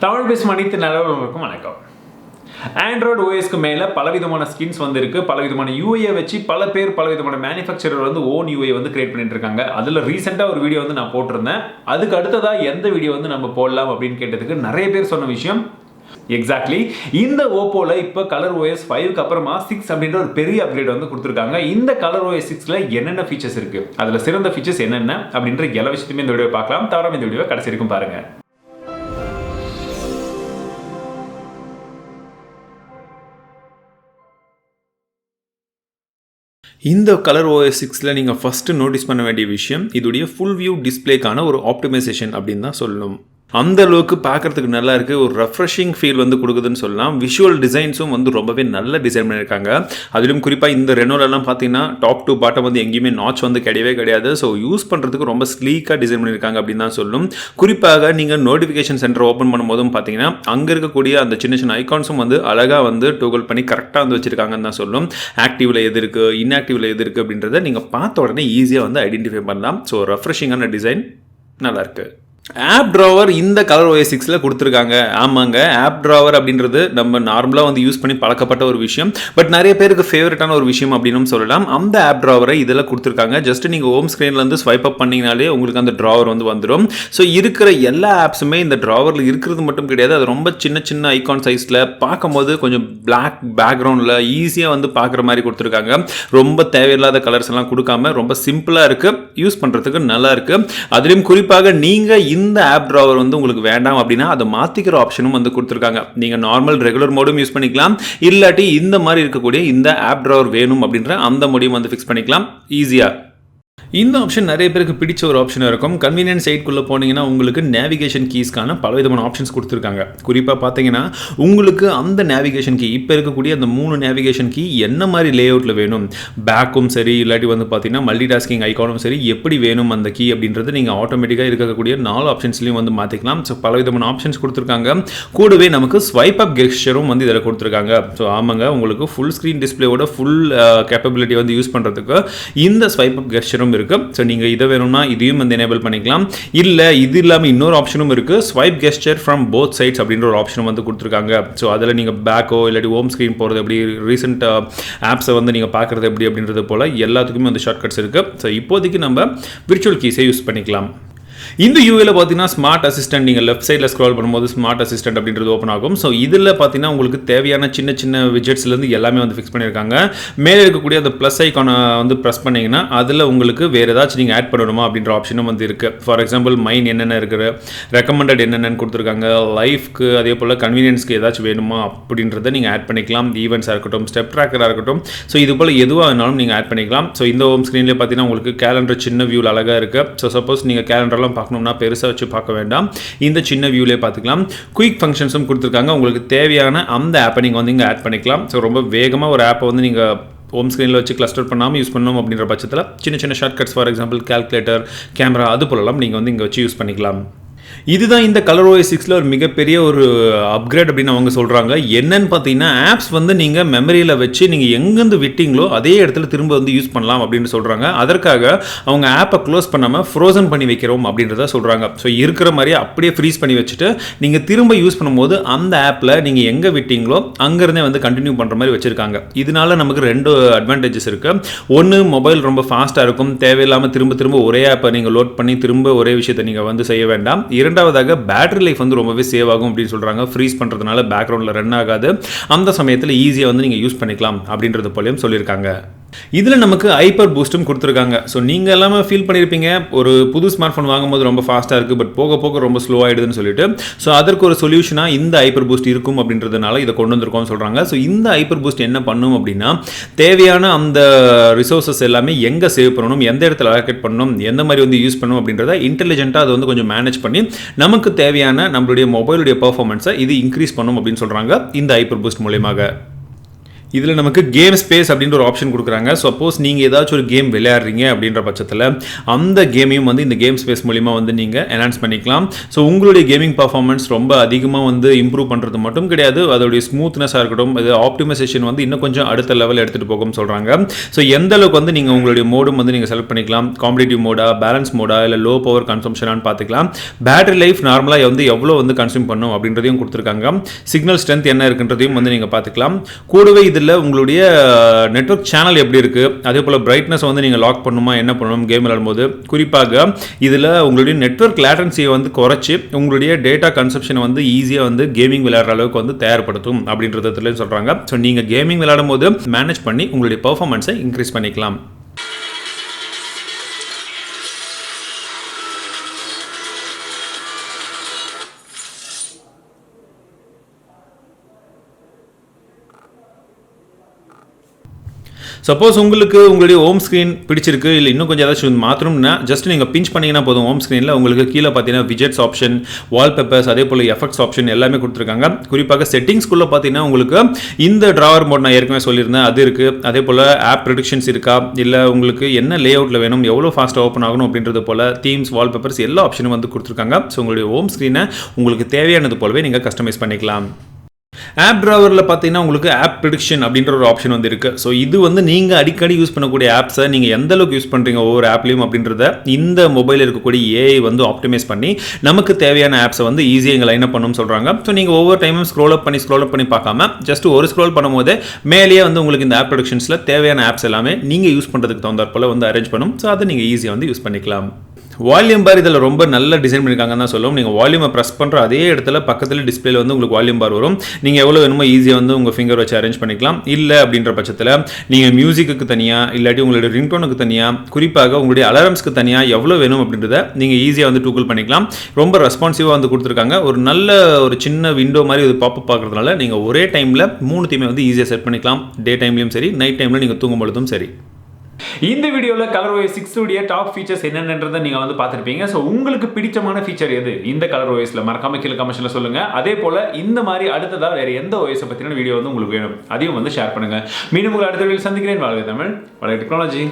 தமிழ் பேசும் அனைத்து நல்லவர்களுக்கும் வணக்கம். ஆண்ட்ராய்டு ஓஎஸ்க்கு மேலே பலவிதமான ஸ்கின்ஸ் இருக்கு. பலவிதமான யூஐயை வச்சு பல பேர் பலவிதமான மேனுஃபேக்சரர் ஓன் யூஐ கிரியேட் பண்ணிட்டு இருக்காங்க. அதில் ரீசெண்டாக ஒரு வீடியோ நான் போட்டிருந்தேன். அதுக்கு அடுத்ததாக எந்த வீடியோ நம்ம போடலாம் அப்படின்னு கேட்டதுக்கு நிறைய பேர் சொன்ன விஷயம் எக்ஸாக்ட்லி இந்த ஓப்போல இப்போ கலர் ஓஎஸ் 5க்கு அப்புறமா 6 அப்படின்ற ஒரு பெரிய அப்கிரேட் கொடுத்துருக்காங்க. இந்த கலர் ஓஎஸ் 6ல என்னென்ன ஃபீச்சர்ஸ் இருக்கு, அதில் சிறந்த ஃபீச்சர்ஸ் என்னென்ன அப்படின்ற எல்லா விஷயத்தையுமே இந்த வீடியோ பார்க்கலாம். தவிர இந்த வீடியோ கடைசி வரைக்கும் பாருங்க. இந்த கலர் OS 6ல நீங்கள் ஃபஸ்ட்டு நோட்டீஸ் பண்ண வேண்டிய விஷயம் இதோடைய ஃபுல் வியூ டிஸ்பிளேக்கான ஒரு ஆப்டிமைசேஷன் அப்படின்னு தான் சொல்லணும். அந்த அளவுக்கு பார்க்குறதுக்கு நல்லா இருக்குது. ஒரு ரெஃப்ரெஷிங் ஃபீல் கொடுக்குதுன்னு சொல்லலாம். விஷுவல் டிசைன்ஸும் ரொம்பவே நல்ல டிசைன் பண்ணியிருக்காங்க. அதிலும் குறிப்பாக இந்த ரெனோலெல்லாம் பார்த்தீங்கன்னா டாப் டு பாட்டம் எங்கேயுமே நாட்ச் கிடையவே கிடையாது. ஸோ யூஸ் பண்ணுறதுக்கு ரொம்ப ஸ்லீக்காக டிசைன் பண்ணியிருக்காங்க அப்படின்னு தான் சொல்லணும். குறிப்பாக நீங்கள் நோட்டிஃபிகேஷன் சென்டர் ஓப்பன் பண்ணும்போதும் பார்த்தீங்கன்னா அங்கே இருக்கக்கூடிய அந்த சின்ன சின்ன ஐகான்ஸும் அழகாக டோகல் பண்ணி கரெக்டாக வச்சுருக்காங்கன்னு தான் சொல்லணும். ஆக்டிவில் எது இருக்குது, இன்ஆக்டிவில் எது இருக்குது அப்படின்றத நீங்கள் பார்த்த உடனே ஈஸியாக ஐடென்டிஃபை பண்ணலாம். ஸோ ரெஃப்ரெஷிங்கான டிசைன் நல்லாயிருக்கு. ஆப் ட்ராவர் இந்த கலர் OS 6ல கொடுத்துருக்காங்க. ஆமாங்க, ஆப் ட்ராவர் அப்படின்றது நம்ம நார்மலாக யூஸ் பண்ணி பழக்கப்பட்ட ஒரு விஷயம். பட் நிறைய பேருக்கு ஃபேவரட்டான ஒரு விஷயம் அப்படின்னு சொல்லலாம். அந்த ஆப் ட்ராவரை இதில் கொடுத்துருக்காங்க. ஜஸ்ட் நீங்கள் ஹோம் ஸ்க்ரீன்லேருந்து ஸ்வைப் அப் பண்ணிங்கனாலே உங்களுக்கு அந்த ட்ராவர் வந்துடும். ஸோ இருக்கிற எல்லா ஆப்ஸுமே இந்த ட்ராவரில் இருக்கிறது மட்டும் கிடையாது. அது ரொம்ப சின்ன சின்ன ஐகான் சைஸில் பார்க்கும்போது கொஞ்சம் பிளாக் பேக்ரவுண்டில் ஈஸியாக பார்க்குற மாதிரி கொடுத்துருக்காங்க. ரொம்ப தேவையில்லாத கலர்ஸ் எல்லாம் கொடுக்காம ரொம்ப சிம்பிளாக இருக்குது, யூஸ் பண்ணுறதுக்கு நல்லா இருக்குது. அதுலேயும் குறிப்பாக நீங்கள் இந்த ஆப் ட்ராவர் உங்களுக்கு வேண்டாம் அப்படின்னா அதை மாற்றிக்கிற ஆப்ஷனும் கொடுத்துருக்காங்க. நீங்கள் நார்மல் ரெகுலர் மோடும் யூஸ் பண்ணிக்கலாம். இல்லாட்டி இந்த மாதிரி இருக்கக்கூடிய இந்த ஆப் ட்ராவர் வேணும் அப்படின்ற அந்த மோடையும் ஃபிக்ஸ் பண்ணிக்கலாம் ஈஸியாக. இந்த ஆப்ஷன் நிறைய பேருக்கு பிடிச்ச ஒரு ஆப்ஷனாக இருக்கும். கன்வீனியன்ஸ் சைட்குள்ளே போனீங்கன்னா உங்களுக்கு நேவிகேஷன் கீஸ்க்கான பலவிதமான ஆப்ஷன்ஸ் கொடுத்துருக்காங்க. குறிப்பாக பார்த்தீங்கன்னா உங்களுக்கு அந்த நேவிகேஷன் கீ இப்போ இருக்கக்கூடிய அந்த 3 நேவிகேஷன் கீ என்ன மாதிரி லே அவுட்டில் வேணும், பேக்கும் சரி இல்லாட்டி பார்த்தீங்கன்னா மல்டி டாஸ்கிங் ஐக்கானும் சரி எப்படி வேணும் அந்த கீ அப்படின்றது நீங்கள் ஆட்டோமேட்டிக்காக இருக்கக்கூடிய 4 ஆப்ஷன்ஸ்லையும் மாற்றிக்கலாம். ஸோ பலவிதமான ஆப்ஷன்ஸ் கொடுத்துருக்காங்க. கூடவே நமக்கு ஸ்வைப் அப் கெஸ்டரும் இதில் கொடுத்துருக்காங்க. ஸோ ஆமாங்க, உங்களுக்கு ஃபுல் ஸ்க்ரீன் டிஸ்பிளேவோட ஃபுல் கேப்பபிலிட்டி யூஸ் பண்ணுறதுக்கு இந்த ஸ்வைப் அப் கெஸ்டரும் இருக்கு. ஸோ நீங்கள் இதை வேணும்னா இதையும் எனேபிள் பண்ணிக்கலாம். இல்லை இது இல்லாமல் இன்னொரு ஆப்ஷனும் இருக்குது, swipe gesture from both sides அப்படின்ற ஒரு ஆப்ஷனும் கொடுத்துருக்காங்க. ஸோ அதில் நீங்கள் பேக்கோ இல்லாட்டி ஹோம் ஸ்க்ரீன் போகிறது எப்படி, ரீசெண்ட் ஆப்ஸை நீங்கள் பார்க்குறது எப்படி அப்படின்றது போல் எல்லாத்துக்குமே ஷார்ட்கட்ஸ் இருக்குது. ஸோ இப்போதைக்கு நம்ம விர்ச்சுவல் கீஸை யூஸ் பண்ணிக்கலாம். இந்த யூஏல பார்த்தீங்கன்னா ஸ்மார்ட் அசிஸ்டன்ட் நீங்கள் லெஃப்ட் சைடில் ஸ்க்ரால் பண்ணும்போது ஸ்மார்ட் அசிஸ்டன்ட் அப்படின்றது ஓப்பன் ஆகும். ஸோ இதில் பார்த்தீங்கன்னா உங்களுக்கு தேவையான சின்ன சின்ன விஜெட்ஸ்லேருந்து எல்லாமே ஃபிக்ஸ் பண்ணியிருக்காங்க. மேலே இருக்கக்கூடிய அந்த ப்ளஸ் ஐக்கானை ப்ரெஸ் பண்ணிங்கன்னா அதில் உங்களுக்கு வேறு ஏதாச்சும் நீங்கள் ஆட் பண்ணணுமா அப்படின்ற ஆப்ஷனும் இருக்குது. ஃபார் எக்ஸாம்பிள் மைன் என்னென்ன இருக்குது, ரெக்கமெண்டட் என்னென்னு கொடுத்துருக்காங்க, லைஃப்க்கு அதே போல் கன்வீனியன்ஸ்க்கு ஏதாச்சும் வேணுமா அப்படின்றத நீங்கள் ஆட் பண்ணிக்கலாம். ஈவெண்ட்ஸாக இருக்கட்டும், ஸ்டெப் ட்ராக்கராக இருக்கட்டும், ஸோ இது போல் எதுவாக வேணாலும் நீங்கள் ஆட் பண்ணிக்கலாம். ஸோ இந்த ஹோம் ஸ்க்ரீனில் பார்த்தீங்கன்னா உங்களுக்கு கேலண்டர் சின்ன வியூவில் அழகாக இருக்குது. ஸோ சப்போஸ் நீங்கள் கேலண்டர்லாம் பார்க்கணும்னா பெருசாக வச்சு பார்க்க வேண்டாம், இந்த சின்ன வியூலே பார்த்துக்கலாம். குயிக் ஃபங்க்ஷன்ஸும் கொடுத்துருக்காங்க. உங்களுக்கு தேவையான அந்த ஆப்பை நீங்கள் இங்கே ஆட் பண்ணிக்கலாம். ஸோ ரொம்ப வேகமாக ஒரு ஆப்பை நீங்கள் ஹோம் ஸ்க்ரீனில் வச்சு கிளஸ்டர் பண்ணாமல் யூஸ் பண்ணணும் அப்படின்ற பட்சத்தில் சின்ன சின்ன shortcuts, for example calculator, camera அது போலலாம் நீங்கள் இங்கே வச்சு யூஸ் பண்ணிக்கலாம். இதுதான் இந்த கலர் OS 6ல ஒரு மிகப்பெரிய ஒரு அப்கிரேட் அப்படின்னு அவங்க சொல்கிறாங்க. என்னன்னு பார்த்தீங்கன்னா ஆப்ஸ் நீங்கள் மெமரியில் வச்சு நீங்கள் எங்கேருந்து விட்டீங்களோ அதே இடத்துல திரும்ப யூஸ் பண்ணலாம் அப்படின்னு சொல்கிறாங்க. அதற்காக அவங்க ஆப்பை க்ளோஸ் பண்ணாமல் ஃப்ரோசன் பண்ணி வைக்கிறோம் அப்படின்றத சொல்கிறாங்க. ஸோ இருக்கிற மாதிரியே அப்படியே ஃப்ரீஸ் பண்ணி வச்சுட்டு நீங்கள் திரும்ப யூஸ் பண்ணும்போது அந்த ஆப்பில் நீங்கள் எங்கே விட்டீங்களோ அங்கேருந்தே கண்டினியூ பண்ணுற மாதிரி வச்சுருக்காங்க. இதனால நமக்கு 2 அட்வான்டேஜஸ் இருக்குது. ஒன்று, மொபைல் ரொம்ப ஃபாஸ்ட்டாக இருக்கும். தேவையில்லாமல் திரும்ப திரும்ப ஒரே ஆப்பை நீங்கள் லோட் பண்ணி திரும்ப ஒரே விஷயத்தை நீங்கள் செய்ய வேண்டாம். இரண்டாவதாக பேட்டரி லைஃப் ரொம்பவே சேவ் ஆகும் அப்படின்னு சொல்கிறாங்க. ஃப்ரீஸ் பண்ணுறதுனால பேக்ரவுண்டில் ரன் ஆகாது. அந்த சமயத்தில் ஈஸியாக நீங்கள் யூஸ் பண்ணிக்கலாம் அப்படின்றது போலையும் சொல்லியிருக்காங்க. இதில் நமக்கு ஹைப்பர் பூஸ்ட்டும் கொடுத்துருக்காங்க. ஸோ நீங்கள் எல்லாமே ஃபீல் பண்ணியிருப்பீங்க, ஒரு புது ஸ்மார்ட் ஃபோன் வாங்கும்போது ரொம்ப ஃபாஸ்ட்டாக இருக்குது, பட் போக போக ரொம்ப ஸ்லோ ஆகிடுதுன்னு சொல்லிட்டு. ஸோ அதற்கு ஒரு சொல்யூஷனாக இந்த ஹைப்பர் பூஸ்ட் இருக்கும் அப்படின்றதுனால இதை கொண்டு வந்திருக்கோம்னு சொல்கிறாங்க. ஸோ இந்த ஹைப்பர் பூஸ்ட் என்ன பண்ணும் அப்படின்னா தேவையான அந்த ரிசோர்ஸஸ் எல்லாமே எங்கே சேவ் பண்ணணும், எந்த இடத்துல அலோகேட் பண்ணணும், எந்த மாதிரி யூஸ் பண்ணணும் அப்படின்றத இன்டெலிஜென்ட்டாக அதை கொஞ்சம் மேனேஜ் பண்ணி நமக்கு தேவையான நம்மளுடைய மொபைலுடைய பெர்ஃபார்மன்ஸை இது இன்க்ரீஸ் பண்ணும் அப்படின்னு சொல்கிறாங்க இந்த ஹைப்பர் பூஸ்ட் மூலமாக. இதில் நமக்கு கேம் ஸ்பேஸ் அப்படின்ற ஒரு ஆப்ஷன் கொடுக்குறாங்க. சப்போஸ் நீங்கள் ஏதாச்சும் ஒரு கேம் விளையாடுறீங்க அப்படின்ற பட்சத்தில் அந்த கேமையும் வந்து இந்த கேம் ஸ்பேஸ் மூலிமா வந்து நீங்கள் என்ஹான்ஸ் பண்ணிக்கலாம். ஸோ உங்களுடைய கேமிங் பர்ஃபார்மன்ஸ் ரொம்ப அதிகமாக வந்து இம்ப்ரூவ் பண்ணுறது மட்டும் கிடையாது, அதோடைய ஸ்மூத்னஸாக இருக்கட்டும், அது ஆப்டிமைசேஷன் வந்து இன்னும் கொஞ்சம் அடுத்த லெவல் எடுத்துகிட்டு போகும்னு சொல்கிறாங்க. ஸோ எந்த அளவுக்கு வந்து நீங்கள் உங்களுடைய மோடும் வந்து நீங்கள் செலக்ட் பண்ணிக்கலாம், காம்படிட்டிவ் மோடா, பேலன்ஸ் மோடா, இல்லை லோ பவர் கன்சம்ஷனான்னு பார்த்துக்கலாம். பேட்டரி லைஃப் நார்மலாக வந்து எவ்வளோ வந்து கன்சியூம் பண்ணும் அப்படின்றதையும் கொடுத்துருக்காங்க. சிக்னல் ஸ்ட்ரென்த் என்ன இருக்குன்றதையும் வந்து நீங்கள் பார்த்துக்கலாம். கூடவே இதில் உங்களுடைய நெட்வொர்க் சேனல் எப்படி இருக்குது, அதே போல் பிரைட்னஸ் வந்து நீங்கள் லாக் பண்ணுமா, என்ன பண்ணணும் கேம் விளையாடும்போது. குறிப்பாக இதில் உங்களுடைய நெட்வொர்க் லேட்டன்சியை வந்து குறைச்சி உங்களுடைய டேட்டா கன்சப்ஷனை வந்து ஈஸியாக வந்து கேமிங் விளையாடுற அளவுக்கு வந்து தயார்படுத்தும் அப்படின்றதுல சொல்கிறாங்க. ஸோ நீங்கள் கேமிங் விளையாடும் போது மேனேஜ் பண்ணி உங்களுடைய பர்ஃபார்மன்ஸை இன்க்ரீஸ் பண்ணிக்கலாம். சப்போஸ் உங்களுக்கு உங்களுடைய ஹோம் ஸ்க்ரீன் பிடிச்சிருக்கு, இல்லை இன்னும் கொஞ்சம் ஏதாச்சும் மாற்றணும்னா ஜஸ்ட் நீங்கள் பிஞ்ச் பண்ணிங்கன்னா போதும். ஹோம் ஸ்க்ரீனில் உங்களுக்கு கீழே பார்த்தீங்கன்னா விஜெட்ஸ் ஆப்ஷன், வால்பேப்பர்ஸ், அதே போல் எஃபெக்ட்ஸ் ஆப்ஷன் எல்லாமே கொடுத்துருக்காங்க. குறிப்பாக செட்டிங்ஸ்குள்ளே பார்த்தீங்கன்னா உங்களுக்கு இந்த ட்ராவர் மோட் நான் ஏற்கனவே சொல்லியிருந்தேன் அது இருக்குது. அதே போல் ஆப் ப்ரெடிக்ஷன்ஸ் இருக்கா, இல்லை உங்களுக்கு என்ன லே அவுட்டில் வேணும், எவ்வளோ ஃபாஸ்ட்டாக ஓப்பன் ஆகணும் அப்படின்றது போல் தீம்ஸ், வால்பேப்பர்ஸ் எல்லா ஆப்ஷனும் வந்து கொடுத்துருக்காங்க. ஸோ உங்களுடைய ஹோம் ஸ்க்ரீனை உங்களுக்கு தேவையானது போலவே நீங்கள் கஸ்டமைஸ் பண்ணிக்கலாம். ஆப் ட்ராவரில் பார்த்தீங்கன்னா உங்களுக்கு ஆப் ப்ரெடிக்ஷன் அப்படின்ற ஒரு ஆப்ஷன் வந்து இருக்குது. ஸோ இது வந்து நீங்கள் அடிக்கடி யூஸ் பண்ணக்கூடிய ஆப்ஸை நீங்கள் எந்த அளவுக்கு யூஸ் பண்ணுறீங்க ஒவ்வொரு ஆப்லையும் அப்படின்றத இந்த மொபைலில் இருக்கக்கூடிய ஏஐ வந்து ஆப்டிமைஸ் பண்ணி நமக்கு தேவையான ஆப்ஸை வந்து ஈஸியாக இங்கே லைன் அப் பண்ணணும்னு சொல்கிறாங்க. ஸோ நீங்கள் ஒவ்வொரு டைமும் ஸ்க்ரோல் அப் பண்ணி பார்க்காம ஜஸ்ட் ஒரு ஸ்க்ரோல் பண்ணும்போதே மேலேயே வந்து உங்களுக்கு இந்த ஆப் ப்ரெடிக்ஷன்ஸில் தேவையான ஆப்ஸ் எல்லாமே நீங்கள் யூஸ் பண்ணுறதுக்கு தகுந்தாற்போல் வந்து அரேஞ்ச் பண்ணும். ஸோ அதை நீங்கள் ஈஸியாக வந்து யூஸ் பண்ணிக்கலாம். வால்யூம் பார் இதில் ரொம்ப நல்ல டிசைன் பண்ணியிருக்காங்கன்னு தான் சொல்லுவோம். நீங்கள் வால்யூமை ப்ரெஸ் பண்ணுற அதே இடத்துல பக்கத்தில் டிஸ்பிளேல வந்து உங்களுக்கு வால்யூம் பார் வரும். நீங்கள் எவ்வளோ வேணுமோ ஈஸியாக வந்து உங்கள் ஃபிங்கர் வச்சு அரேஞ்ச் பண்ணிக்கலாம். இல்லை அப்படின்ற பட்சத்தில் நீங்கள் மியூசிக்கு தனியாக, இல்லாட்டி உங்களுடைய ரிங்டோனுக்கு தனியாக, குறிப்பாக உங்களுடைய அலாரம்ஸ்க்கு தனியாக எவ்வளோ வேணும் அப்படின்றத நீங்கள் ஈஸியாக வந்து டூக்கிள் பண்ணிக்கலாம். ரொம்ப ரெஸ்பான்சிவாக வந்து கொடுத்துருக்காங்க. ஒரு சின்ன விண்டோ மாதிரி இது பாப்பப் பார்க்குறதுனால நீங்கள் ஒரே டைமில் 3 வந்து ஈஸியாக செட் பண்ணிக்கலாம். டே டைம்லையும் சரி, நைட் டைமில் நீங்கள் தூங்கும் பொழுதும் சரி. இந்த வீடியோவில் ColorOS 6 உடைய டாப் ஃபீச்சர்ஸ் என்னென்னன்றதை நீங்கள் வந்து பார்த்துருப்பீங்க. ஸோ உங்களுக்கு பிடிச்சமான ஃபீச்சர் எது இந்த ColorOSல மறக்காம கீழே கமெண்ட்ஸில் சொல்லுங்கள். அதே போல் இந்த மாதிரி அடுத்ததாக வேறு எந்த OS பற்றின வீடியோ வந்து உங்களுக்கு வேணும் அதையும் வந்து ஷேர் பண்ணுங்கள். மீண்டும் உங்களை அடுத்த வீடியோவில் சந்திக்கிறேன். வாழ்க தமிழ், வாழ்க டெக்னாலஜி.